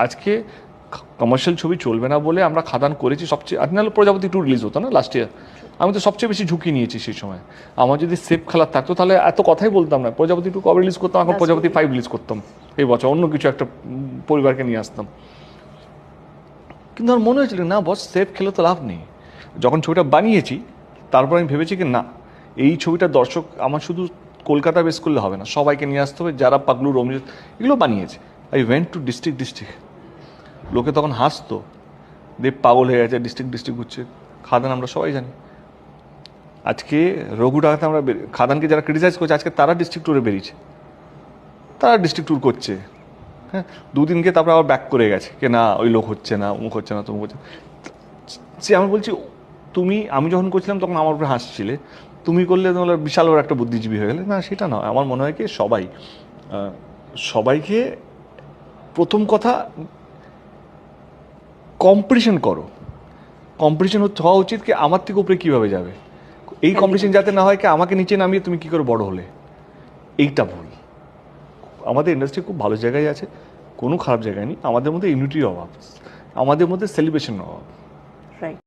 আজকে কমার্শিয়াল ছবি চলবে না বলে আমরা খাদান করেছি সবচেয়ে, আর নাহলে প্রজাপতি 2 রিলিজ হতো না লাস্ট ইয়ার। আমি তো সবচেয়ে বেশি ঝুঁকি নিয়েছি সেই সময়। আমার যদি সেফ খেলার থাকতো তাহলে এত কথাই বলতাম না, প্রজাপতি 2 কবে রিলিজ করতাম, এখন প্রজাপতি 5 রিলিজ করতাম এই বছর, অন্য কিছু একটা পরিবারকে নিয়ে আসতাম। কিন্তু আমার মনে হয়েছিল না বস, সেফ খেলে তো লাভ নেই। যখন ছবিটা বানিয়েছি তারপর আমি ভেবেছি কি না, এই ছবিটা দর্শক আমার শুধু কলকাতা বেস করলে হবে না, সবাইকে নিয়ে আসতে হবে যারা পাগলু, রমজিৎ এগুলো বানিয়েছে। I went to district. লোকে তখন হাসতো, দেব পাগল হয়ে গেছে, ডিস্ট্রিক্ট ঘুরছে। খাদান আমরা সবাই জানি। আজকে রঘু ডাকাতে আমরা খাদানকে যারা ক্রিটিসাইজ করছে, আজকে তারা ডিস্ট্রিক্ট ট্যুরে বেরিয়েছে, তারা ডিস্ট্রিক্ট ট্যুর করছে। হ্যাঁ, দুদিনকে তারপরে আবার ব্যাক করে গেছে কে না ওই লোক হচ্ছে না, অমুক হচ্ছে না, তমুক হচ্ছে। সে আমি বলছি আমি যখন করছিলাম তখন আমার উপরে হাসছিলে, তুমি করলে তোমার বিশাল বড় একটা বুদ্ধিজীবী হয়ে গেলে। না, সেটা নয়। আমার মনে হয় কি সবাইকে প্রথম কথা কম্পিটিশন করো। কম্পিটিশন হওয়া উচিত কি আমার থেকে উপরে কীভাবে যাবে, এই কম্পিটিশন যাতে না হয় কি আমাকে নিচে নামিয়ে তুমি কী করে বড় হলে, এইটা ভুল। আমাদের ইন্ডাস্ট্রি খুব ভালো জায়গায় আছে, কোনো খারাপ জায়গায় নেই। আমাদের মধ্যে ইউনিটির অভাব, আমাদের মধ্যে সেলিব্রেশন অভাব। রাইট।